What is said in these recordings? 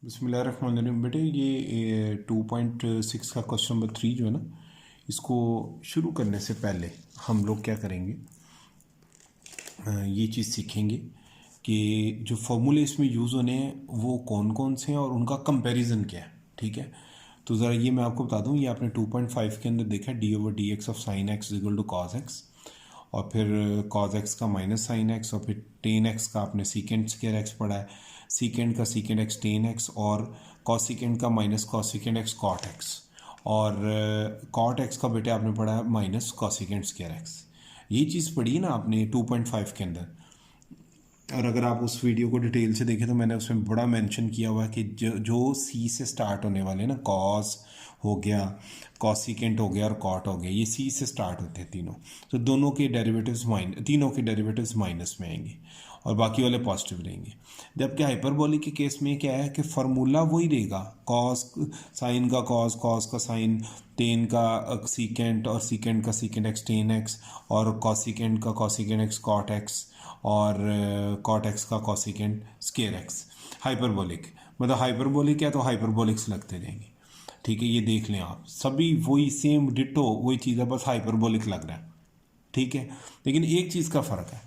बिस्मिल्लाहिर्रहमानिर्रहीम। बेटे ये 2.6 का क्वेश्चन नंबर 3 जो है ना, इसको शुरू करने से पहले हम लोग क्या करेंगे, ये चीज़ सीखेंगे कि जो फॉर्मूले इसमें यूज़ होने हैं वो कौन कौन से हैं और उनका कंपैरिजन क्या है। ठीक है, तो ज़रा ये मैं आपको बता दूं, ये आपने 2.5 के अंदर देखा d/dx of sine x equal to cos x, और फिर कॉस एक्स का माइनस साइन एक्स, और फिर टेन एक्स का आपने सीकेंड स्क्वायर एक्स पढ़ा है, सीकेंड का सीकेंड एक्स टेन एक्स, और कॉसिकेंड का minus cosecant x cot x, और कॉट एक्स का बेटे आपने पढ़ा है माइनस कॉसिकेंड स्क्वायर एक्स। ये चीज़ पढ़ी है ना आपने 2.5 के अंदर। और अगर आप उस वीडियो को डिटेल से देखें तो मैंने उसमें बड़ा मेंशन किया हुआ है कि जो सी से स्टार्ट होने वाले ना, कॉस हो गया, कॉसिकेंट हो गया और कॉट हो गया, ये सी से स्टार्ट होते हैं तीनों। तो दोनों के डेरिवेटिव्स तीनों के डेरिवेटिव्स माइनस में आएंगे और बाकी वाले पॉजिटिव रहेंगे। जबकि हाइपरबोलिक के केस में क्या है कि फार्मूला वही रहेगा, कॉस साइन का कॉस, कॉस का साइन, टेन का सीकेंट और सीकेंट का सीकेंट एक्स टेन एक्स, और कॉसिकेंट का कॉसिकेंट एक्स कॉट एक्स, और कॉट एक्स का कॉसिकेंट स्केयर एक्स। हाइपरबोलिक मतलब हाइपरबोलिक है तो हाइपरबोलिक्स लगते रहेंगे। ठीक है, ये देख लें आप, सभी वही सेम डिटो वही चीज़ है, बस हाइपरबोलिक लग रहा है। ठीक है, लेकिन एक चीज़ का फ़र्क है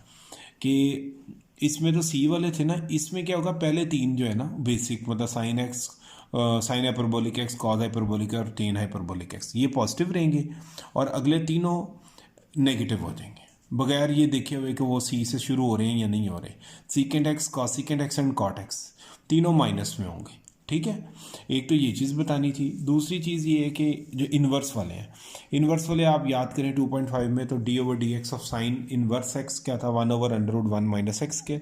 कि इसमें तो सी वाले थे ना, इसमें क्या होगा, पहले तीन जो है ना बेसिक, मतलब sine x, sine hyperbolic x, cos hyperbolic और टेन हाइपरबोलिक एक्स, ये पॉजिटिव रहेंगे, और अगले तीनों नेगेटिव हो जाएंगे बगैर ये देखे हुए कि वो सी से शुरू हो रहे हैं या नहीं हो रहे। Secant x, cosecant x and cot x तीनों माइनस में होंगे। ठीक है, एक तो ये चीज़ बतानी थी। दूसरी चीज़ ये है कि जो इन्वर्स वाले हैं, इन्वर्स वाले आप याद करें 2.5 में तो d/dx of sign inverse x क्या था, 1/√1 माइनस एक्स के।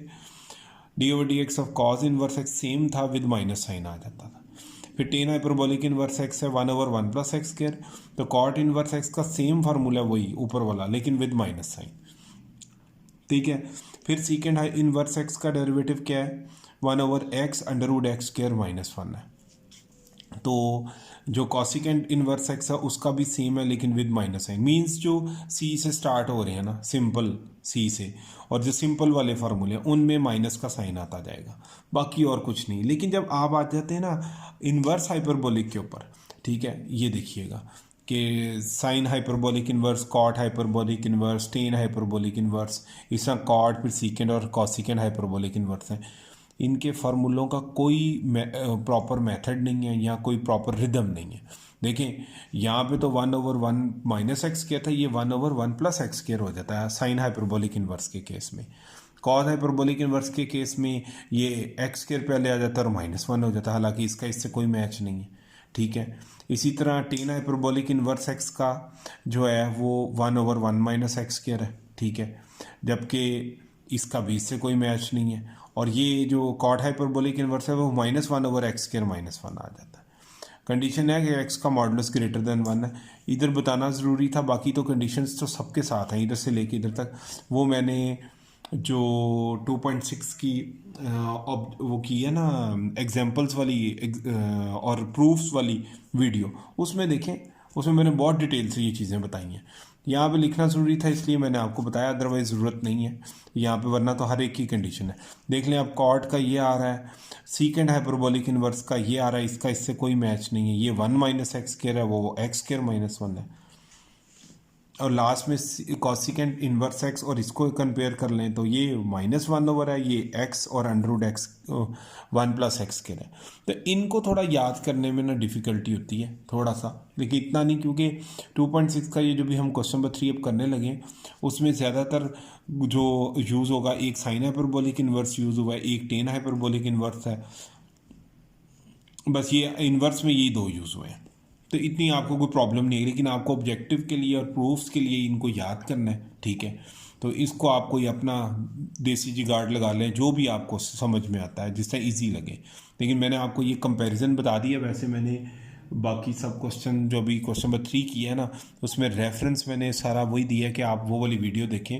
d/dx of cos inverse x same था, विद माइनस साइन आ जाता था। फिर टेन हाइपरबोलिक इन्वर्स एक्स है 1/1 प्लस एक्स स्क्वायर, तो कॉट इन्वर्स एक्स का सेम फार्मूला वही ऊपर वाला, लेकिन विद माइनस साइन। ठीक है, फिर सीकेंड इनवर्स एक्स का डेरिवेटिव क्या है, 1/x√x² -1 है। तो जो कॉसिकेंट इनवर्स एक्स है उसका भी सेम है, लेकिन विद माइनस साइन। मीन्स जो सी से स्टार्ट हो रहे हैं ना, सिंपल सी से, और जो सिंपल वाले फार्मूले उनमें माइनस का साइन आता जाएगा, बाकी और कुछ नहीं। लेकिन जब आप आ जाते हैं ना इनवर्स हाइपरबोलिक के ऊपर, ठीक है, ये देखिएगा कि sine hyperbolic inverse, cot hyperbolic inverse, tan hyperbolic inverse, इस तरह कॉट फिर सीकेंड और कॉसिकेंड हाइपरबोलिक इन्वर्स हैं। इनके फार्मूलों का कोई प्रॉपर मेथड नहीं है या कोई प्रॉपर रिदम नहीं है। देखें यहाँ पे तो 1/1 माइनस एक्स स्क्वायर था, ये 1/1 प्लस एक्स स्क्वायर हो जाता है साइन हाइपरबोलिक इन्वर्स के केस में। कॉस हाइपरबोलिक इन्वर्स के केस में ये एक्स स्क्वायर पहले आ जाता है और -1 हो जाता है, हालांकि इसका इससे कोई मैच नहीं है। ठीक है, इसी तरह टेन हाइपरबोलिक इन्वर्स एक्स का जो है वो 1/1 माइनस एक्स स्क्वायर है। ठीक है, जबकि इसका भी इससे कोई मैच नहीं है। और ये जो कॉट हाइपरबोलिक इन्वर्स है वो -1/x² -1 आ जाता है। कंडीशन है कि x का मॉडुलस ग्रेटर देन 1 है। इधर बताना ज़रूरी था, बाकी तो कंडीशंस तो सबके साथ हैं इधर से लेके इधर तक। वो मैंने जो 2.6 की वो की है ना एग्जांपल्स वाली और प्रूफ्स वाली वीडियो, उसमें देखें, उसमें मैंने बहुत डिटेल से ये चीज़ें बताई हैं। यहाँ पे लिखना ज़रूरी था इसलिए मैंने आपको बताया, अदरवाइज़ ज़रूरत नहीं है यहाँ पे, वरना तो हर एक की कंडीशन है। देख लें, अब कॉट का ये आ रहा है, सीकेंड हाइपरबोलिक इन्वर्स का ये आ रहा है, इसका इससे कोई मैच नहीं है। ये 1 माइनस एक्स स्क्वायर है, वो एक्स स्क्वायर -1 है। और लास्ट में कॉसिकेंट इन्वर्स एक्स और इसको कंपेयर कर लें तो ये -1 है, ये एक्स और √x 1 प्लस एक्स के है। तो इनको थोड़ा याद करने में ना डिफ़िकल्टी होती है थोड़ा सा, लेकिन इतना नहीं, क्योंकि 2.6 का ये जो भी हम क्वेश्चन नंबर 3 अब करने लगे उसमें ज़्यादातर जो यूज़ होगा, एक साइन हाइपरबोलिक इन्वर्स यूज़ हुआ है, एक टेन हाइपरबोलिक इन्वर्स है, बस ये इन्वर्स में यही दो यूज़ हुए हैं। तो इतनी आपको कोई प्रॉब्लम नहीं है, लेकिन आपको ऑब्जेक्टिव के लिए और प्रूफ्स के लिए इनको याद करना है। ठीक है, तो इसको आप कोई अपना देसी जुगाड़ लगा लें, जो भी आपको समझ में आता है जिससे इजी लगे। लेकिन मैंने आपको ये कंपैरिजन बता दिया। वैसे मैंने बाकी सब क्वेश्चन जो भी क्वेश्चन नंबर 3 किया है ना, उसमें रेफरेंस मैंने सारा वही दिया कि आप वो वाली वीडियो देखें।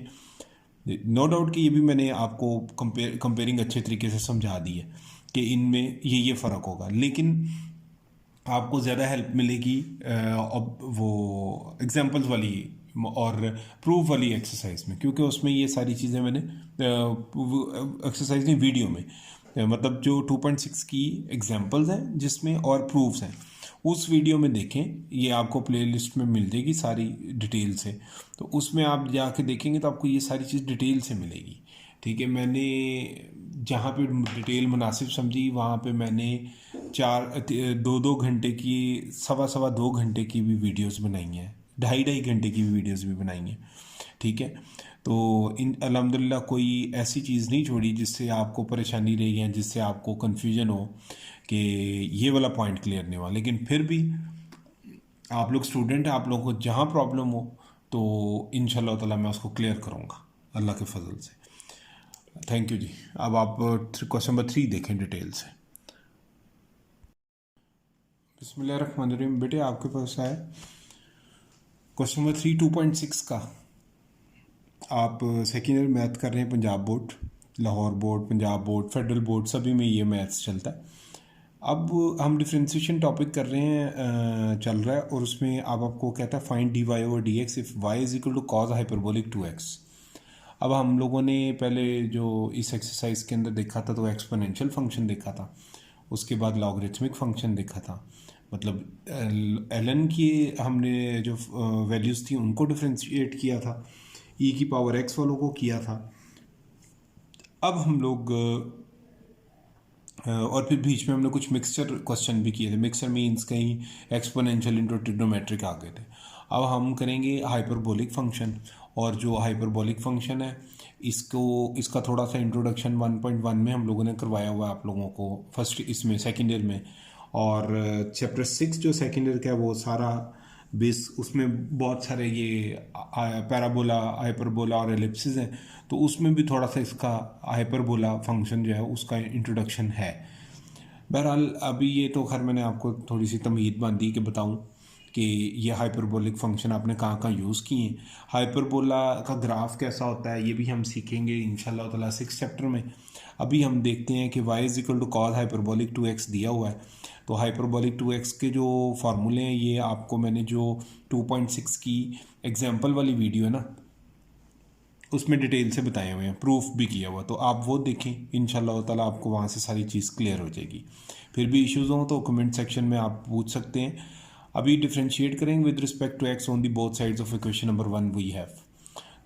नो डाउट कि ये भी मैंने आपको कंपेयरिंग अच्छे तरीके से समझा दी है कि इनमें ये फ़र्क होगा, लेकिन आपको ज़्यादा हेल्प मिलेगी वो एग्जांपल्स वाली और प्रूफ वाली एक्सरसाइज में, क्योंकि उसमें ये सारी चीज़ें मैंने एक्सरसाइज नहीं वीडियो में मतलब जो 2.6 की एग्जांपल्स हैं जिसमें और प्रूफ्स हैं, उस वीडियो में देखें, ये आपको प्लेलिस्ट में मिल जाएगी सारी डिटेल से, तो उसमें आप जाके देखेंगे तो आपको ये सारी चीज़ डिटेल से मिलेगी। ठीक है, मैंने जहाँ पे डिटेल मुनासिब समझी वहाँ पे मैंने 2-2 घंटे की, सवा 2 घंटे की भी वीडियोस बनाई हैं, 2.5 घंटे की भी वीडियोस भी बनाई हैं। ठीक है, तो इन अल्हम्दुलिल्लाह कोई ऐसी चीज़ नहीं छोड़ी जिससे आपको परेशानी रही है, जिससे आपको कन्फ्यूजन हो कि ये वाला पॉइंट क्लियर नहीं हुआ। लेकिन फिर भी आप लोग स्टूडेंट हैं, आप लोगों को जहाँ प्रॉब्लम हो तो इंशाल्लाह ताला मैं उसको क्लियर करूँगा अल्लाह के फजल से। थैंक यू जी। अब आप क्वेश्चन नंबर 3 देखें डिटेल से। बिस्मिल्लाहिर्रहमानिर्रहीम। बेटे आपके पास है क्वेश्चन नंबर 3 2.6 का। आप सेकेंड ईयर मैथ कर रहे हैं, Punjab board, Lahore board, Punjab board, federal board, सभी में ये मैथ्स चलता है। अब हम डिफ्रेंशिएशन टॉपिक कर रहे हैं, चल रहा है, और उसमें अब आपको कहता है find d y over d x if y is equal to cos hyperbolic 2x। अब हम लोगों ने पहले जो इस एक्सरसाइज के अंदर देखा था तो एक्सपोनेंशियल फंक्शन देखा था, उसके बाद लॉगरिथमिक फंक्शन देखा था, मतलब एलन की हमने जो वैल्यूज़ थी उनको डिफ्रेंशिएट किया था, ई की पावर एक्स वालों को किया था। अब हम लोग और फिर बीच में हमने कुछ मिक्सचर क्वेश्चन भी किए थे। मिक्सचर मीन्स कहीं एक्सपोनेंशियल इंटू ट्रिग्नोमेट्रिक आ गए थे। अब हम करेंगे हाइपरबोलिक फंक्शन, और जो हाइपरबोलिक फंक्शन है इसका थोड़ा सा इंट्रोडक्शन 1.1 में हम लोगों ने करवाया हुआ है आप लोगों को, फर्स्ट इसमें सेकेंड ईयर में, और चैप्टर 6 जो सेकेंड ईयर का है वो सारा बेस, उसमें बहुत सारे ये पैराबोला, हाइपरबोला और एलिप्सिस हैं, तो उसमें भी थोड़ा सा इसका हाइपरबोला फंक्शन जो है उसका इंट्रोडक्शन है। बहरहाल अभी ये तो खैर मैंने आपको थोड़ी सी तमहीद बांधी कि बताऊं कि ये हाइपरबोलिक फंक्शन आपने कहाँ कहाँ यूज़ किए। हाइपरबोला का ग्राफ कैसा होता है ये भी हम सीखेंगे इंशाल्लाह ताला 6 चैप्टर में। अभी हम देखते हैं कि y is equal to cos hyperbolic 2x दिया हुआ है, तो हाइपरबोलिक 2x के जो फार्मूले हैं ये आपको मैंने जो 2.6 की एग्जांपल वाली वीडियो है ना उसमें डिटेल से बताए हुए हैं, प्रूफ भी किया हुआ, तो आप वो देखें, इंशाल्लाह ताला आपको वहाँ से सारी चीज़ क्लियर हो जाएगी। फिर भी इश्यूज़ हों तो कमेंट सेक्शन में आप पूछ सकते हैं। अभी डिफ्रेंशिएट करेंगे with respect to x on the both sides of equation number 1 we have.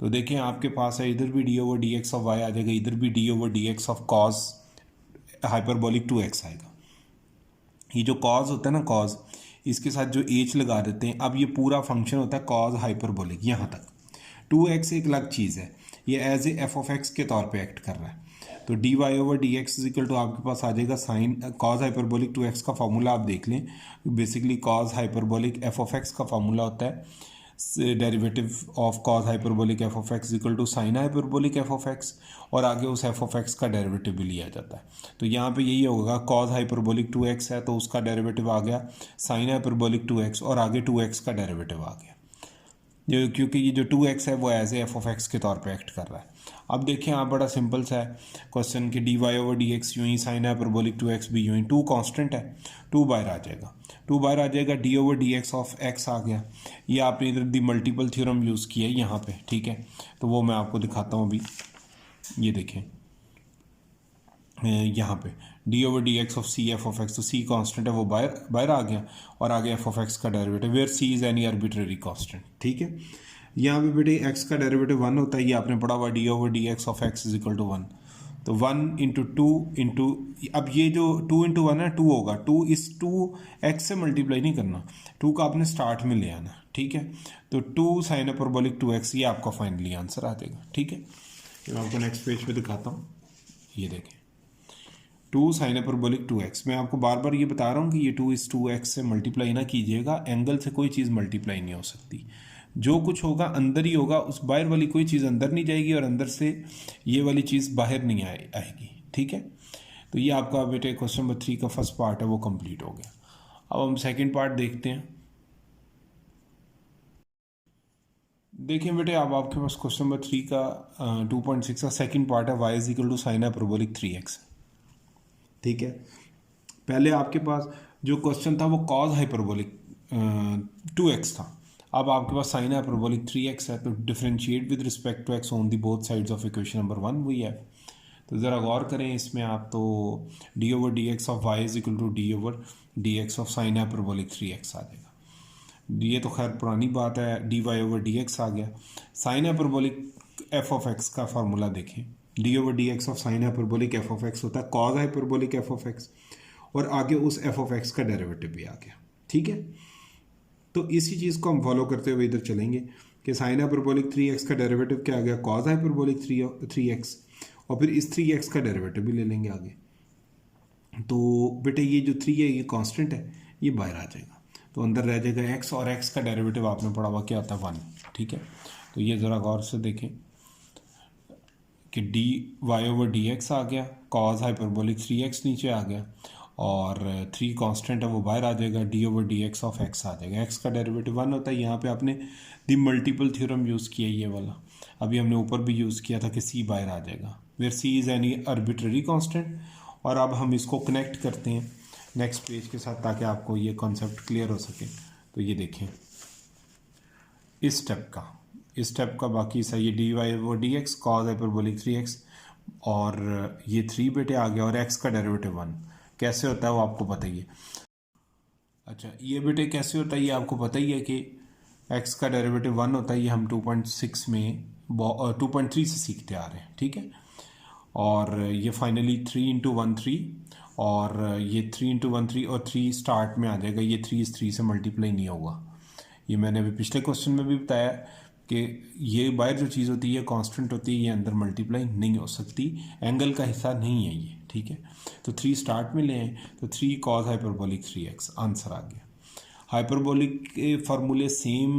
तो देखें आपके पास है, इधर भी d over d x of y आ जाएगा, इधर भी d over d x of cos hyperbolic 2x आएगा। ये जो कॉज होता है ना, कॉज, इसके साथ जो एच लगा देते हैं, अब ये पूरा फंक्शन होता है कॉज हाइपरबोलिक यहाँ तक। 2x एक अलग चीज़ है, ये as a f of x के तौर पे एक्ट कर रहा है। तो d y over d x is equal to आपके पास आ जाएगा साइन कॉज हाइपरबोलिक 2x का फार्मूला आप देख लें। Basically cos hyperbolic f of x का फार्मूला होता है derivative of cos hyperbolic f of x equal to sine hyperbolic f of x, और आगे उस एफ ऑफ एक्स का डेरिवेटिव भी लिया जाता है। तो यहाँ पे यही होगा, कॉज हाइपरबोलिक 2x है तो उसका डेरिवेटिव आ गया साइन हाइपरबोलिक 2x, और आगे 2x का डेरिवेटिव आ गया, जो क्योंकि ये जो 2x है वो as a f of x के तौर पे एक्ट कर रहा है। अब देखें आप, बड़ा सिंपल सा है क्वेश्चन कि d y over d x यूँ ही, साइन हाइपरबोलिक 2x भी यूँ ही, 2 कांस्टेंट है, 2 बाहर आ जाएगा, 2 बाहर आ जाएगा, d over d x of x आ गया। ये आपने इधर दी मल्टीपल थ्योरम यूज़ किया है यहाँ पे, ठीक है, तो वो मैं आपको दिखाता हूँ अभी। ये देखें यहाँ पे d over d x of c f of x, तो सी कांस्टेंट है वो बाहर आ गया, और आगे एफ ऑफ एक्स का derivative where c is any arbitrary constant. ठीक है, यहाँ पे बेटे एक्स का डेरिवेटिव 1 होता है, ये आपने पढ़ा हुआ d over d x of x is equal to 1, तो 1 इंटू 2 इंटू, अब ये जो 2 इंटू 1 है 2 होगा, 2 इस 2x से मल्टीप्लाई नहीं करना, 2 का आपने स्टार्ट में ले आना, ठीक है, तो 2 साइन हाइपरबोलिक 2x ये आपका फाइनली आंसर आ जाएगा। ठीक है, मैं आपको नेक्स्ट पेज पे दिखाता हूँ, ये देखें 2 साइन हाइपरबोलिक 2x, मैं आपको बार बार ये बता रहा हूँ कि ये 2 इस 2x से मल्टीप्लाई ना कीजिएगा, एंगल से कोई चीज़ मल्टीप्लाई नहीं हो सकती, जो कुछ होगा अंदर ही होगा, उस बाहर वाली कोई चीज़ अंदर नहीं जाएगी और अंदर से ये वाली चीज़ बाहर नहीं आएगी। ठीक है, तो ये आपका बेटे क्वेश्चन नंबर 3 का फर्स्ट पार्ट है वो कंप्लीट हो गया। अब हम सेकंड पार्ट देखते हैं। देखिए बेटे, अब आपके पास क्वेश्चन नंबर 3 का 2.6 का सेकंड पार्ट है, y is equal to sine hyperbolic 3x। ठीक है, पहले आपके पास जो क्वेश्चन था वो कॉज हाइपरबोलिक 2x था, अब आपके पास साइन हाइपरबोलिक 3x है, तो differentiate with respect to x on the both sides of equation number 1 वही है। तो ज़रा गौर करें इसमें आप, तो d over d x of y is equal to d over d x of sine hyperbolic 3x आ जाएगा। ये तो खैर पुरानी बात है, d y over d x आ गया। Sine hyperbolic f of x का फार्मूला देखें, d over d x of sine hyperbolic f of x होता है cos hyperbolic f of x, और आगे उस एफ ऑफ एक्स का डेरिवेटिव भी आ गया। ठीक है, तो इसी चीज़ को हम फॉलो करते हुए इधर चलेंगे कि साइन हाइपरबोलिक 3x का डेरिवेटिव क्या आ गया, कॉज हाइपरबोलिक 3x, और फिर इस 3x का डेरिवेटिव भी ले लेंगे आगे। तो बेटे ये जो 3 है ये कांस्टेंट है, ये बाहर आ जाएगा, तो अंदर रह जाएगा x, और x का डेरिवेटिव आपने पढ़ा हुआ क्या आता है 1। ठीक है, तो ये ज़रा गौर से देखें कि d y over d x आ गया, कॉज हाइपरबोलिक 3x नीचे आ गया, और 3 कांस्टेंट है वो बाहर आ जाएगा, d over d x of x आ जाएगा। x का डेरिवेटिव 1 होता है। यहाँ पे आपने दी मल्टीपल थ्योरम यूज़ किया ये वाला, अभी हमने ऊपर भी यूज़ किया था कि c बाहर आ जाएगा, where c is any arbitrary constant. और अब हम इसको कनेक्ट करते हैं नेक्स्ट पेज के साथ ताकि आपको ये कॉन्सेप्ट क्लियर हो सके। तो ये देखें इस स्टेप का बाकी सा ये d y over d x cos hyperbolic 3x, और ये 3 बेटे आ गया, और x का डेरिवेटिव 1 कैसे होता है वो आपको पता ही है। अच्छा ये बेटे कैसे होता है ये आपको पता ही है कि x का डेरिवेटिव 1 होता है, ये हम 2.6 में 2.3 से सीखते आ रहे हैं। ठीक है, और ये फाइनली 3 इंटू 1 3, और ये 3 इंटू 1 3, और 3 स्टार्ट में आ जाएगा, ये 3 इस 3 से मल्टीप्लाई नहीं होगा। ये मैंने अभी पिछले क्वेश्चन में भी बताया कि ये बाहर जो चीज़ होती है कांस्टेंट होती है, ये अंदर मल्टीप्लाई नहीं हो सकती, एंगल का हिस्सा नहीं है ये। ठीक है, तो 3 स्टार्ट में ले आए, तो 3 कॉज हाइपरबोलिक 3x आंसर आ गया। हाइपरबोलिक के फार्मूले सेम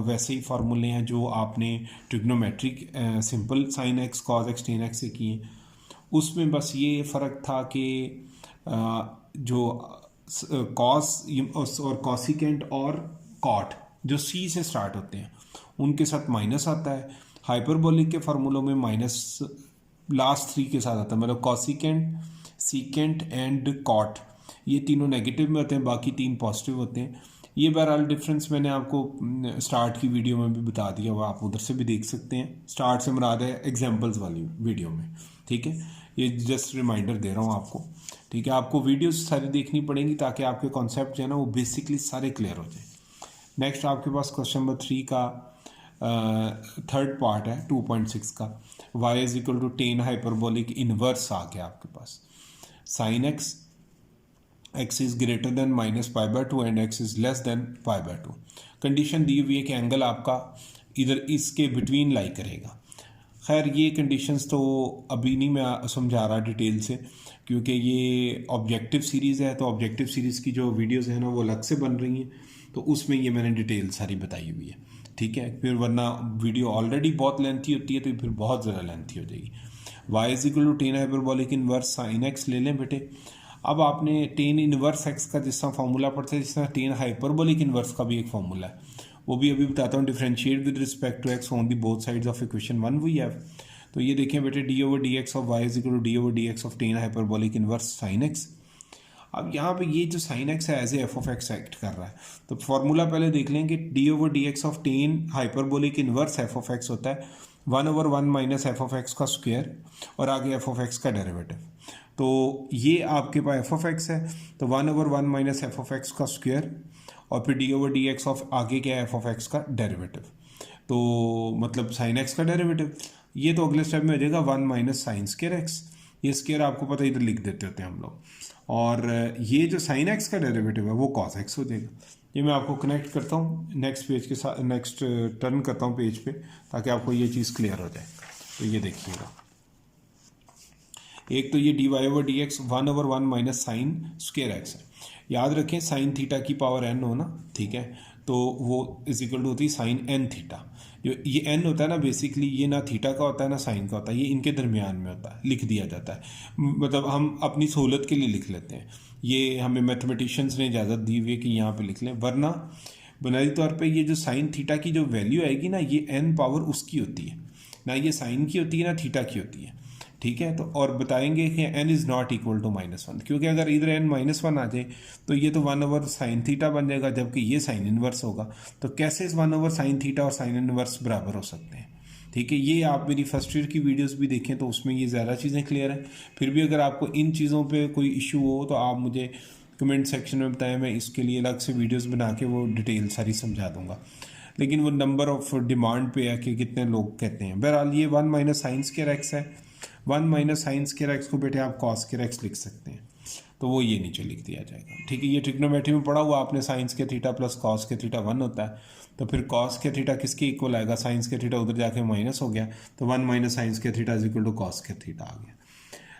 वैसे ही फार्मूले हैं जो आपने trigonometric simple sine x cos x tan x से किए। उसमें बस ये फ़र्क था कि जो कॉस और कॉसिकेंट और कॉट जो सी से स्टार्ट होते हैं उनके साथ माइनस आता है। हाइपरबोलिक के फार्मूलों में माइनस लास्ट 3 के साथ आता है, मतलब कॉसिकेंट, सीकेंट एंड कॉट, ये तीनों नेगेटिव में होते हैं, बाकी 3 पॉजिटिव होते हैं। ये बहरहाल डिफरेंस मैंने आपको स्टार्ट की वीडियो में भी बता दिया, वो आप उधर से भी देख सकते हैं। स्टार्ट से मुराद है एग्जाम्पल्स वाली वीडियो में। ठीक है, ये जस्ट रिमाइंडर दे रहा हूँ आपको। ठीक है, आपको वीडियोस सारी देखनी पड़ेंगी ताकि आपके कॉन्सेप्ट जो है ना वो बेसिकली सारे क्लियर हो जाए। नेक्स्ट आपके पास क्वेश्चन नंबर 3 का थर्ड पार्ट है 2.6 का, y is equal to tan hyperbolic inverse आ गया आपके पास, sine x is greater than -π/2 and x is less than π/2। Condition दी हुई है कि एंगल आपका इधर इसके बिटवीन लाई करेगा। खैर ये कंडीशंस तो अभी नहीं मैं समझा रहा डिटेल से, क्योंकि ये ऑब्जेक्टिव सीरीज़ है, तो ऑब्जेक्टिव सीरीज़ की जो वीडियोस हैं ना वो अलग से बन रही हैं, तो उसमें ये मैंने डिटेल सारी बताई हुई है। ठीक है, फिर वरना वीडियो ऑलरेडी बहुत लेंथी होती है तो फिर बहुत ज़्यादा लेंथी हो जाएगी। y is equal to tan hyperbolic inverse sine x ले लें बेटे। अब आपने टेन इनवर्स x का जिस तरह फार्मूला पढ़ते हैं, जिस तरह टेन हाइपरबोलिक इनवर्स का भी एक फार्मूला है, वो भी अभी बताता हूँ। Differentiate with respect to x on the both sides of equation 1 we have. तो ये देखें बेटे, d over d x of y is equal to d over d x of tan hyperbolic inverse sine x. अब यहाँ पे ये जो sine x है as a f of x act कर रहा है, तो फार्मूला पहले देख लेंगे। D over d x of tan hyperbolic inverse f of x होता है 1/1 माइनस एफ ऑफ एक्स का स्क्वायर, और आगे एफ ऑफ एक्स का डेरिवेटिव। तो ये आपके पास एफ ऑफ एक्स है, तो 1/1 माइनस एफ ऑफ एक्स का स्क्वायर, और फिर D over d x of आगे क्या है एफ ऑफ एक्स का डेरिवेटिव, तो मतलब साइन एक्स का डेरिवेटिव। ये तो अगले स्टेप में हो जाएगा 1 माइनस साइन स्क्वायर एक्स, ये स्क्वायर आपको पता है इधर लिख देते होते हैं हम लोग, और ये जो साइन एक्स का डेरिवेटिव है वो कॉस एक्स हो जाएगा। ये मैं आपको कनेक्ट करता हूँ नेक्स्ट पेज के साथ, नेक्स्ट टर्न करता हूँ पेज पे ताकि आपको ये चीज़ क्लियर हो जाए। तो ये देखिएगा, एक तो ये d y over d x 1/1 minus sine square x है। याद रखें साइन थीटा की पावर n हो ना, ठीक है, तो वो इज इक्वल टू होती है साइन n थीटा। जो ये n होता है ना बेसिकली ये ना थीटा का होता है ना साइन का होता है, ये इनके दरमियान में होता है, लिख दिया जाता है, मतलब हम अपनी सहूलत के लिए लिख लेते हैं। ये हमें मैथमेटिशियंस ने इजाज़त दी हुई है कि यहाँ पे लिख लें, वरना बुनियादी तौर पे ये जो साइन थीटा की जो वैल्यू आएगी ना, ये n पावर उसकी होती है ना, ये साइन की होती है ना थीटा की होती है। ठीक है, तो और बताएंगे कि n is not equal to -1, क्योंकि अगर इधर n -1 आ जाए तो ये तो 1/sin थीटा बन जाएगा, जबकि ये साइन इनवर्स होगा। तो कैसे इस 1/sin थीटा और साइन इनवर्स बराबर हो सकते हैं? ठीक है। ये आप मेरी फर्स्ट ईयर की वीडियोस भी देखें तो उसमें ये ज़्यादा चीज़ें क्लियर हैं। फिर भी अगर आपको इन चीज़ों पे कोई इशू हो तो आप मुझे कमेंट सेक्शन में बताएं, मैं इसके लिए अलग से वीडियोस बना के वो डिटेल सारी समझा दूंगा। लेकिन वो नंबर ऑफ डिमांड पे है कि कितने लोग कहते हैं। बहरहाल ये 1 माइनस साइन स्क्वायर एक्स है। 1 माइनस साइन स्क्वायर एक्स को बेटे आप कॉस स्क्वायर एक्स लिख सकते हैं, तो वो ये नीचे लिख दिया जाएगा। ठीक है, ये ट्रिग्नोमेट्री में पढ़ा हुआ आपने, साइंस के थीटा प्लस कॉस के थीटा 1 होता है, तो फिर कॉस के थीटा किसके इक्वल आएगा, साइंस के थीटा उधर जाके माइनस हो गया, तो 1 माइनस साइंस के theta is equal to cos के थीटा आ गया।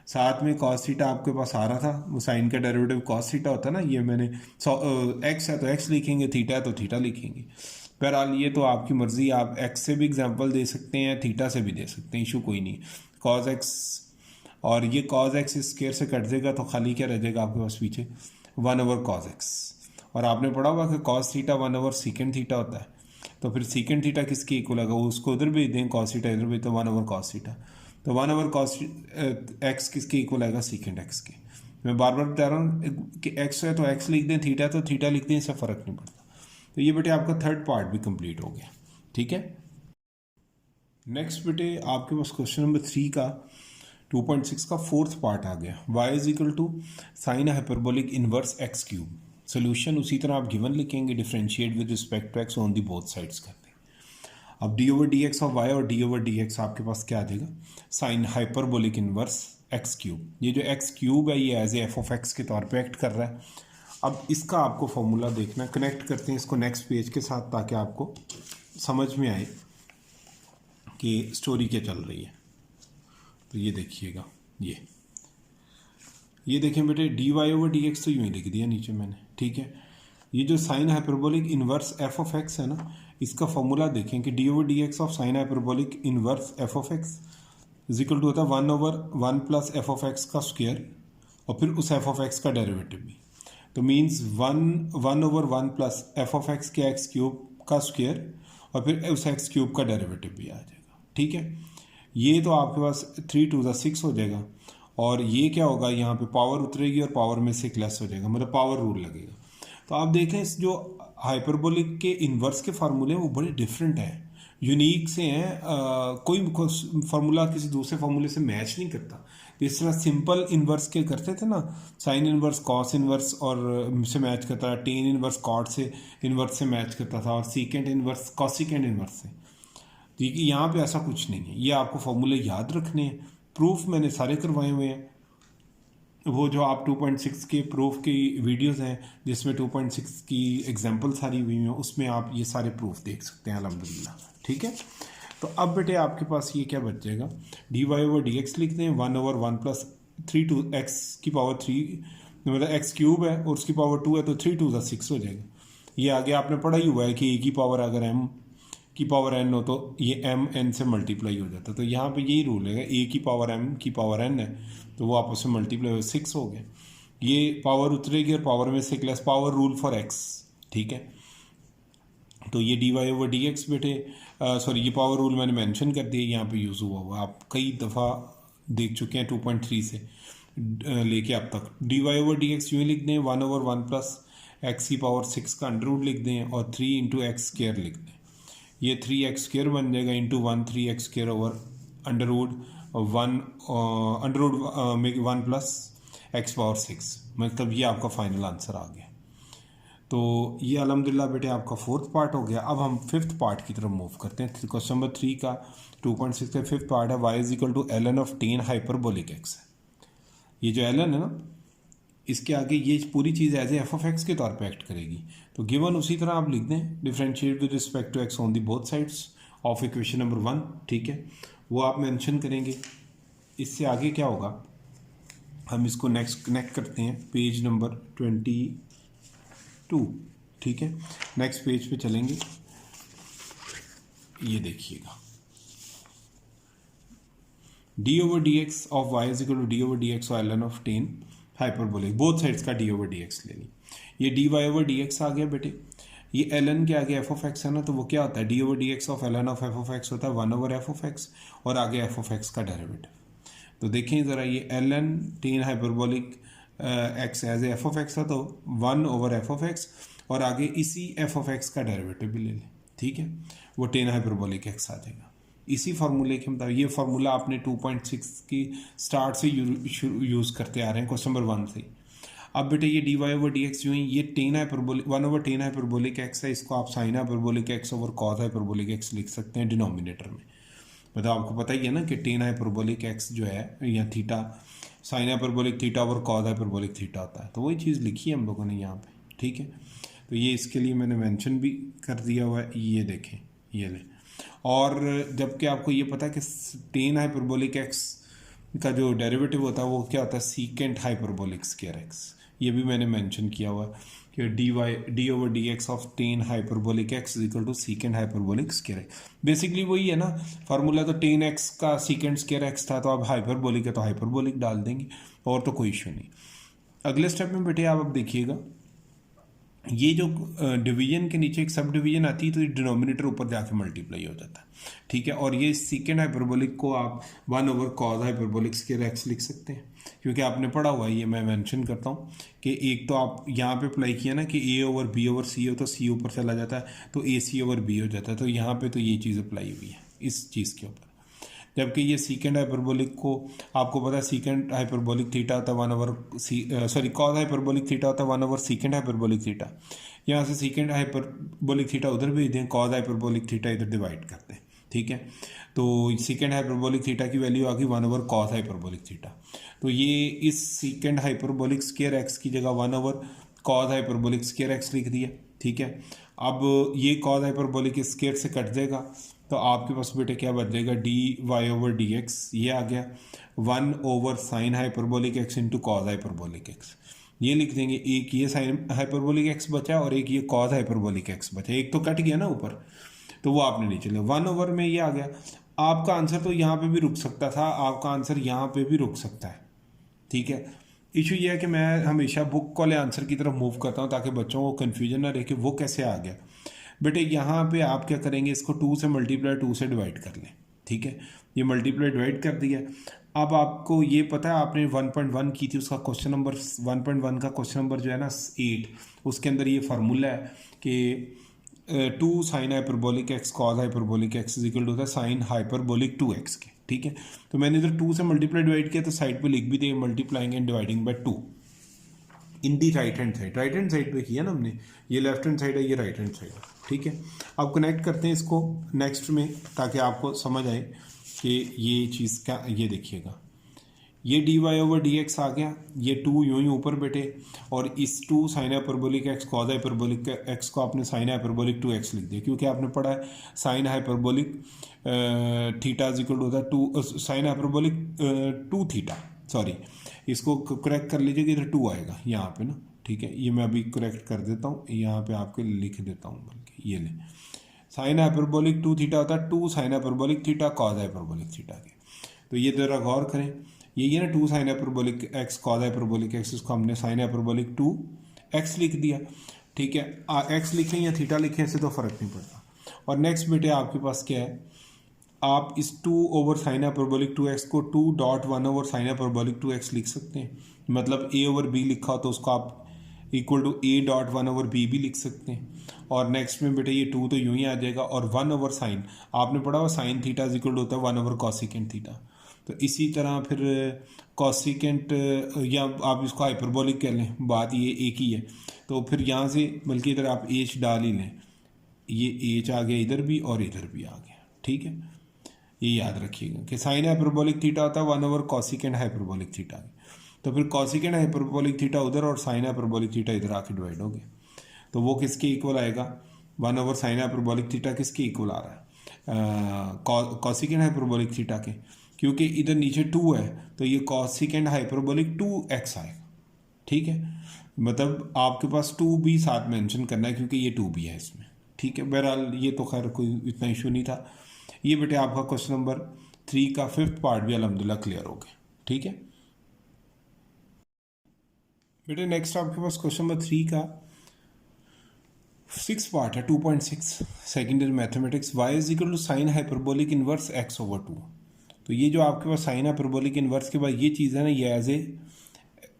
साथ में कॉस थीटा आपके पास आ रहा था, वो साइन का डेरिवेटिव कॉस थीटा होता है ना, ये मैंने एक्स है तो एक्स लिखेंगे, थीटा है तो थीटा लिखेंगे। बहरहाल ये तो आपकी मर्ज़ी, आप एक्स से भी एग्जांपल दे सकते हैं, थीटा से भी दे सकते हैं, इशू कोई नहीं। कॉस एक्स और ये कॉस एक्स स्क्वायर से कट जाएगा तो खाली क्या रह जाएगा आपके पास पीछे, 1 ओवर कॉस एक्स। और आपने पढ़ा हुआ कि cos theta 1 over secant theta होता है, तो फिर सीकेंड थीटा किसके इक्वल आएगा, उसको उधर भेज दें, कॉस थीटा इधर भेज, तो 1 ओवर कॉस थीटा। तो 1 ओवर कॉस एक्स किसके इक्वल आएगा, सीकेंड एक्स के। मैं बार बार बता रहा हूँ कि एक्स है तो एक्स लिख दें, थीटा है तो थीटा लिख दें, इससे फ़र्क नहीं पड़ता। तो ये बेटे आपका थर्ड पार्ट भी कंप्लीट हो गया। ठीक है, नेक्स्ट बेटे आपके पास क्वेश्चन नंबर 3 का 2.6 का फोर्थ पार्ट आ गया। y is equal to sine hyperbolic inverse x cube. Solution उसी तरह आप गिवन लिखेंगे, differentiate with respect to x on the both sides करते हैं। अब d over d x of y और डी ओवर डी एक्स आपके पास क्या आ जाएगा, sine hyperbolic inverse x cube. ये जो एक्स क्यूब है ये as a f of x के तौर पे एक्ट कर रहा है। अब इसका आपको फॉर्मूला देखना, कनेक्ट करते हैं इसको नेक्स्ट पेज के साथ ताकि आपको समझ में आए कि स्टोरी क्या चल रही है। तो ये देखिएगा, ये देखें बेटे, d y over d x तो यूँ ही लिख दिया नीचे मैंने। ठीक है, ये जो sine hyperbolic inverse f of x है ना, इसका फॉर्मूला देखें कि d over d x of sine hyperbolic inverse f of x is equal to होता है 1 over 1 plus f of x का स्क्वायर और फिर उस एफ ऑफ एक्स का डेरिवेटिव भी। तो means 1 over 1 plus f of x के एक्स क्यूब का स्क्वायर और फिर उस एक्स क्यूब का डेरिवेटिव भी आ जाएगा। ठीक है, ये तो आपके पास 3 टू ज़ा 6 हो जाएगा, और ये क्या होगा, यहाँ पे पावर उतरेगी और पावर में से लेस हो जाएगा, मतलब पावर रूल लगेगा। तो आप देखें इस जो हाइपरबोलिक के इन्वर्स के फार्मूले वो बड़े डिफरेंट हैं, यूनिक से हैं। कोई फार्मूला किसी दूसरे फार्मूले से मैच नहीं करता। जिस तरह सिंपल इन्वर्स के करते थे ना, साइन इन्वर्स कॉस इन्वर्स और से मैच करता था, टेन इन्वर्स कॉट से इन्वर्स से मैच करता था, और सीकेंड इन्वर्स कॉसिकेंड इन्वर्स से। ठीक है, यहाँ पे ऐसा कुछ नहीं है, ये आपको फॉर्मूले याद रखने हैं। प्रूफ मैंने सारे करवाए हुए हैं, वो जो आप 2.6 के प्रूफ की वीडियोस हैं जिसमें 2.6 की एग्जांपल सारी हुई हैं, उसमें आप ये सारे प्रूफ देख सकते हैं अल्हम्दुलिल्लाह। ठीक है, तो अब बेटे आपके पास ये क्या बच जाएगा, d y over d x लिखते हैं, 1 ओवर 1 प्लस 3 टू एक्स की पावर 3, मतलब एक्स क्यूब है और उसकी पावर 2 है, तो 3 टू 6 हो जाएगा। ये आगे आपने पढ़ा ही हुआ है कि ए की पावर अगर एम की पावर एन हो तो ये एम एन से मल्टीप्लाई हो जाता है। तो यहाँ पे यही रूल है, ए की पावर एम की पावर एन है तो वो आपस में मल्टीप्लाई हो 6 हो गया। ये पावर उतरेगी और पावर में से less, power rule for x. ठीक है, तो ये d y over d x बेटे, सॉरी ये पावर रूल मैंने मेंशन कर दिया, यहाँ पे यूज़ हुआ हुआ, आप कई दफ़ा देख चुके हैं 2.3 से लेके अब तक। D y over d x यूँ लिख दें, 1 ओवर 1 प्लस एक्स की पावर 6 का अंडर रूट लिख दें और 3 इंटू एक्स स्क्वायर लिख दें। ये 3x स्क्वायर बन जाएगा into 1 3x square over under root 1 plus x power 6, मतलब ये आपका फाइनल आंसर आ गया। तो ये अल्हम्दुलिल्लाह बेटे आपका फोर्थ पार्ट हो गया। अब हम फिफ्थ पार्ट की तरफ मूव करते हैं। क्वेश्चन नंबर 3 का 2.6 का फिफ्थ पार्ट है, y is equal to ln of tan hyperbolic x है। ये जो ln है ना, इसके आगे ये पूरी चीज़ as a f of x के तौर पे एक्ट करेगी। तो गिवन उसी तरह आप लिख दें, differentiate with respect to x on the both sides of equation number 1। ठीक है, वो आप मेंशन करेंगे। इससे आगे क्या होगा, हम इसको नेक्स्ट कनेक्ट करते हैं पेज नंबर 22। ठीक है, नेक्स्ट पेज पे चलेंगे, ये देखिएगा, d over d x of y is equal to d over d x और ln of tan hyperbolic, both sides का डी ओवर डी एक्स ले ली। ये d y over d x आ गया बेटे, ये ln के आगे एफ ऑफ एक्स है ना, तो वो क्या होता है, d over d x of ln of f of x होता है 1 ओवर एफ ऑफ एक्स और आगे एफ ऑफ एक्स का डेरिवेटिव। तो देखें ज़रा, ये ln tan hyperbolic x as f of x है तो 1 ओवर एफ ऑफ एक्स और आगे इसी एफ ऑफ एक्स का डेरिवेटिव भी ले लें। ठीक है, वो टेन हाइपरबोलिक एक्स आ जाएगा। इसी फार्मूले के मुताबिक, ये फार्मूला आपने 2.6 की स्टार्ट से यूज़ करते आ रहे हैं क्वेश्चन नंबर 1 से। अब बेटे ये d y over d x जो है ये टेन हाइपरबोलिक 1/10 हाइपरबोलिक एक्स है, इसको आप sine hyperbolic x over cos hyperbolic x लिख सकते हैं डिनोमिनेटर में। मतलब आपको पता ही है ना कि टेन हाइपरबोलिक एक्स जो है या theta sine hyperbolic theta over cos hyperbolic theta होता है, तो वही चीज़ लिखी है हम लोगों ने यहाँ पे, ठीक है। तो ये इसके लिए मैंने मेंशन भी कर दिया हुआ है, ये देखें, ये ले। और जबकि आपको ये पता है कि टेन हाइपरबोलिक एक्स का जो डेरिवेटिव होता है वो क्या होता है, सीकेंट हाइपरबोलिक स्क्वायर एक्स, ये भी मैंने मेंशन किया हुआ है कि d over d x of tan hyperbolic x is equal to secant hyperbolic square x. Basically वही है ना फार्मूला, तो टेन एक्स का सीकेंट स्क्वायर एक्स था, तो आप हाइपरबोलिक है तो हाइपरबोलिक डाल देंगे और तो कोई इशू नहीं। अगले स्टेप में बेटे आप अब देखिएगा, ये जो डिवीजन के नीचे एक सब डिवीजन आती है तो ये डिनोमिनेटर ऊपर जाके मल्टीप्लाई हो जाता है, ठीक है। और ये सीकेंड हाइपरबोलिक को आप 1/cos हाइपरबोलिक स्क्वायर एक्स लिख सकते हैं, क्योंकि आपने पढ़ा हुआ है, ये मैं मेंशन करता हूँ कि एक तो आप यहाँ पे अप्लाई किया ना कि a over b over c हो तो c ऊपर चला जाता है तो ac ओवर b हो जाता है, तो यहाँ पे तो ये चीज़ अप्लाई हुई है इस चीज़ के ऊपर। जबकि ये सीकेंड हाइपरबोलिक को आपको पता है सीकेंड हाइपरबोलिक थीटा होता है 1/, कॉस हाइपरबोलिक थीटा होता है 1/ सीकेंड हाइपरबोलिक थीटा। यहाँ से सीकेंड हाइपरबोलिक थीटा उधर भेज दें, कॉस हाइपरबोलिक थीटा इधर डिवाइड करते हैं, ठीक है। तो सीकेंड हाइपरबोलिक थीटा की वैल्यू आ गई 1/cos हाइपरबोलिक थीटा। तो ये इस सीकेंड हाइपरबोलिक स्क्वायर एक्स की जगह 1/cos हाइपरबोलिक स्क्वायर एक्स लिख दिया, ठीक है। अब ये कॉस हाइपरबोलिक स्क्वायर से कट जाएगा तो आपके पास बेटे क्या बच जाएगा, d y over d x, ये आ गया 1/sin hyperbolic x into cos hyperbolic x, ये लिख देंगे। एक ये साइन हाइपरबोलिक एक्स बचा और एक ये कॉस हाइपरबोलिक एक्स बचा, एक तो कट गया ना ऊपर, तो वो आपने नीचे लिया 1/, में ये आ गया। आपका आंसर तो यहाँ पे भी रुक सकता था, आपका आंसर यहाँ पे भी रुक सकता है, ठीक है। इशू ये है कि मैं हमेशा बुक वाले आंसर की तरफ मूव करता हूँ ताकि बच्चों को कन्फ्यूजन ना रहे कि वो कैसे आ गया। बेटे यहाँ पे आप क्या करेंगे, इसको 2 से मल्टीप्लाई 2 से डिवाइड कर लें, ठीक है। ये मल्टीप्लाई डिवाइड कर दिया। अब आपको ये पता है आपने 1.1 की थी, उसका क्वेश्चन नंबर 1.1 का क्वेश्चन नंबर जो है ना 8, उसके अंदर ये फार्मूला है कि 2 sin hyperbolic x cos hyperbolic x is equal to होता है साइन हाइपरबोलिक 2x के, ठीक है। तो मैंने इधर 2 से मल्टीप्लाई डिवाइड किया तो साइड पे लिख भी दिए multiplying and dividing by 2 in the right hand side पे किया ना हमने, ये लेफ्ट हैंड साइड है, ये राइट हैंड साइड है, ठीक है। अब कनेक्ट करते हैं इसको नेक्स्ट में ताकि आपको समझ आए कि ये चीज़ क्या, ये देखिएगा ये d y over d x आ गया, ये 2 यूं ही ऊपर बैठे और इस 2 sine hyperbolic x cos hyperbolic x को आपने साइन हाइपरबोलिक 2x लिख दिया, क्योंकि आपने पढ़ा है sine hyperbolic theta is equal to होता है 2 साइन हाइपरबोलिक 2 थीटा, सॉरी इसको करेक्ट कर लीजिए कि इधर 2 आएगा यहाँ पे ना, ठीक है। ये मैं अभी करेक्ट कर देता हूँ, यहाँ पे आपके लिख देता हूँ, बल्कि ये ले साइन हाइपरबोलिक 2 थीटा होता है 2 sine hyperbolic theta cos hyperbolic theta के। तो ये ज़रा गौर करें, ये ना 2 sine hyperbolic x cos hyperbolic x, इसको हमने साइन हाइपरबोलिक 2x लिख दिया, ठीक है। x लिखें या थीटा लिखें इससे तो फ़र्क नहीं पड़ता। और नेक्स्ट बेटे आपके पास क्या है, आप इस 2/sin हाइपरबोलिक 2x को 2.1/sin हाइपरबोलिक 2x लिख सकते हैं। मतलब a ओवर b लिखा हो तो उसको आप इक्वल टू a.1/b भी लिख सकते हैं। और नेक्स्ट में बेटे ये 2 तो यूं ही आ जाएगा और 1/sin आपने पढ़ा हुआ sine theta is equal to होता है 1/cosecant थीटा। तो इसी तरह फिर कॉसिकेंट या आप इसको हाइपरबोलिक कह लें, बात ये एक ही है। तो फिर यहाँ से बल्कि इधर आप एच डाल ही लें, ये एच आ गया इधर भी और इधर भी आ गया, ठीक है। ये याद रखिएगा कि साइन हाइपरबोलिक थीटा होता है 1/cosecant हाइपरबोलिक थीटा। तो फिर कॉसिकेंट हाइपरबोलिक थीटा उधर और साइन हाइपरबोलिक थीटा इधर आके डिवाइड हो गया, तो वो किसके इक्वल आएगा, 1/sin हाइपरबोलिक थीटा किसके इक्वल आ रहा है, कॉसिकेंट हाइपरबोलिक थीटा के, क्योंकि इधर नीचे 2 है तो ये कॉसिकेंट हाइपरबोलिक 2x आएगा, ठीक है। मतलब आपके पास 2 भी साथ मेंशन करना है क्योंकि ये 2 भी है इसमें, ठीक है। बहरहाल ये तो खैर कोई इतना इशू नहीं था। ये बेटे आपका क्वेश्चन नंबर 3 का 5th पार्ट भी अल्हम्दुलिल्लाह क्लियर हो गया, ठीक है। बेटे नेक्स्ट आपके पास क्वेश्चन नंबर 3 का 6th पार्ट है 2.6 secondary mathematics, y is equal to sine hyperbolic inverse x over 2। तो ये जो आपके पास साइन हाइपरबोलिक इनवर्स के बाद ये चीज़ है ना, ये as a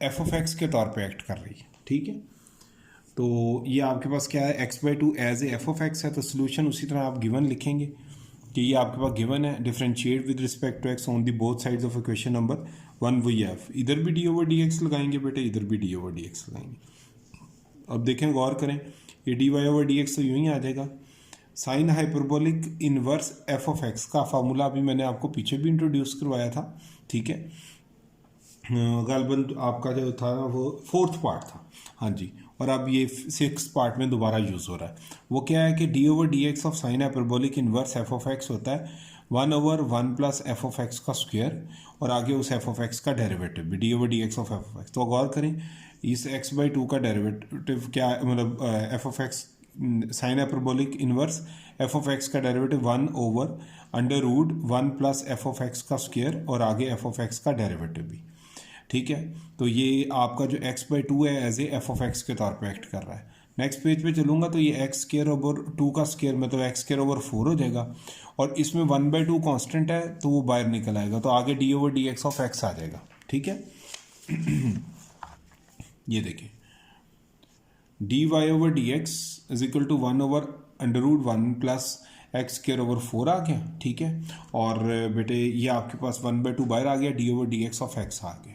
f of x के तौर पे एक्ट कर रही है, ठीक है। तो ये आपके पास क्या है x/2 as a f of x है, तो सोल्यूशन उसी तरह आप गिवन लिखेंगे कि ये आपके पास गिवन है, differentiate with respect to x on the both sides of equation number 1 वही है। इधर भी डी ओवर डी एक्स लगाएंगे बेटे, इधर भी डी ओवर डी एक्स लगाएंगे। अब देखें, गौर करें, ये d y over d x तो यूँ ही आ जाएगा। Sine hyperbolic inverse f of x का फार्मूला अभी मैंने आपको पीछे भी इंट्रोड्यूस करवाया था, ठीक है। गालबन आपका जो था वो 4th पार्ट था, हाँ जी, और अब ये 6th पार्ट में दोबारा यूज़ हो रहा है। वो क्या है कि d over d x of sine hyperbolic inverse f of x होता है 1/1 प्लस एफ ऑफ एक्स का स्क्वायर, और आगे उस एफ ऑफ एक्स का डेरिवेटिव भी d over d x of f of x. तो गौर करें, इस x/2 का डेरिवेटिव क्या, मतलब f of x sine hyperbolic inverse f of x का derivative 1/√1 plus f of x का स्क्वायर, और आगे एफ ऑफ एक्स का डेरिवेटिव भी, ठीक है। तो ये आपका जो x/2 है as a f of x के तौर पे एक्ट कर रहा है। नेक्स्ट पेज पे चलूँगा तो ये x² का स्क्वायर मतलब x²/4 हो जाएगा, और इसमें 1/2 कांस्टेंट है तो वो बाहर निकल आएगा, तो आगे d over d x of x आ जाएगा, ठीक है। ये देखिए, d y over d x is equal to 1/√1 plus x²/4 आ गया, ठीक है। और बेटे ये आपके पास 1/2 बाहर आ गया, d over d x of x आ गया।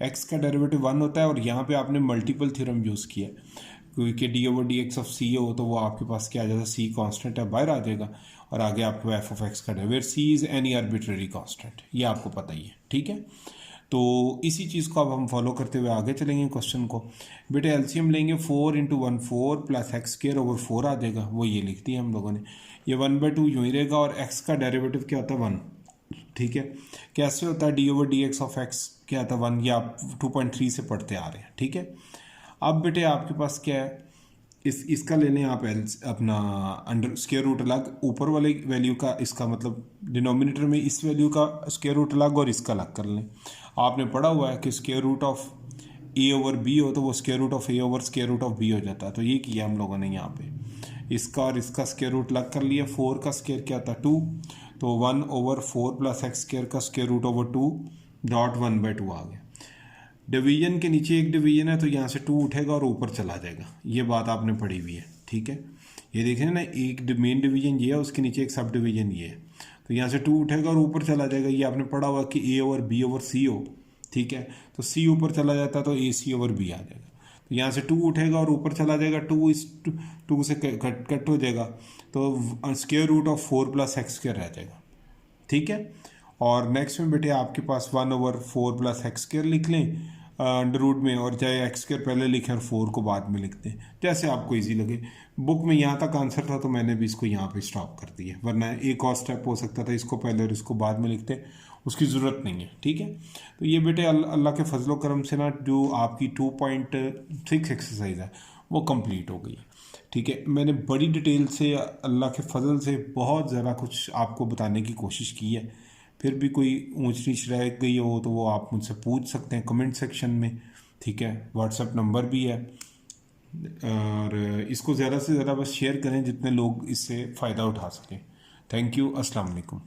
x का डेरिवेटिव 1 होता है, और यहाँ पे आपने मल्टीपल थ्योरम यूज़ किया, क्योंकि d over d x of c हो तो वो आपके पास क्या आ जाएगा, सी कांस्टेंट है, बाहर आ जाएगा, और आगे आपको एफ ऑफ एक्स का derivative, c is any arbitrary constant, ये आपको पता ही है, ठीक है। तो इसी चीज़ को अब हम फॉलो करते हुए आगे चलेंगे क्वेश्चन को। बेटे एलसीएम लेंगे, 4 × 1 4 प्लस x²/4 आ जाएगा, वो ये लिख दिया हम लोगों ने। ये 1/2 यूँ ही रहेगा, और x का डेरिवेटिव क्या होता है 1, ठीक है। कैसे होता है d over d x of x, क्या था 1, ये आप 2.3 से पढ़ते आ रहे हैं, ठीक है। अब बेटे आपके पास क्या है, इसका ले लें आप अपना अंडर स्क्वायर रूट अलग, ऊपर वाले वैल्यू का, इसका मतलब डिनोमिनेटर में इस वैल्यू का स्क्वायर रूट अलग और इसका अलग कर लें। आपने पढ़ा हुआ है कि square root of a over b हो तो वो square root of a over square root of b हो जाता है, तो ये किया हम लोगों ने यहाँ पे, इसका और इसका स्क्वायर रूट अलग कर लिया। 4 का स्क्वायर क्या था 2, तो 1/4 प्लस x² का स्क्वायर रूट ओवर 2 डॉट 1/2 आ गया। डिवीजन के नीचे एक डिवीजन है तो यहाँ से 2 उठेगा और ऊपर चला जाएगा, ये बात आपने पढ़ी हुई है, ठीक है। ये देखें ना, एक मेन डिवीजन ये है, उसके नीचे एक सब डिवीजन ये है, तो यहाँ से 2 उठेगा और ऊपर चला जाएगा। ये आपने पढ़ा हुआ कि ए ओवर बी ओवर सी हो, ठीक है, तो सी ऊपर चला जाता है तो ए सी ओवर बी आ जाएगा। तो यहाँ से 2 उठेगा और ऊपर चला जाएगा, 2 इस 2 से कट हो जाएगा, तो square root of 4 plus x² रह जाएगा, ठीक है। और नेक्स्ट में बेटे आपके पास 1/4 प्लस x² लिख लें अंडर रूट में, और चाहे x² पहले लिखें और 4 को बाद में लिखते हैं, जैसे आपको इजी लगे। बुक में यहाँ तक आंसर था तो मैंने भी इसको यहाँ पे स्टॉप कर दिया, वरना एक और स्टेप हो सकता था, इसको पहले और इसको बाद में लिखते, उसकी ज़रूरत नहीं है, ठीक है। तो ये बेटे अल्लाह के फजलो करम से ना जो आपकी 2.6 एक्सरसाइज है वो कंप्लीट हो गई, ठीक है। मैंने बड़ी डिटेल से अल्लाह के फजल से बहुत ज़्यादा कुछ आपको बताने की कोशिश की है, फिर भी कोई ऊंच नीच रह गई हो तो वो आप मुझसे पूछ सकते हैं कमेंट सेक्शन में, ठीक है। व्हाट्सएप नंबर भी है, और इसको ज़्यादा से ज़्यादा बस शेयर करें जितने लोग इससे फ़ायदा उठा सकें। थैंक यू, अस्सलाम वालेकुम।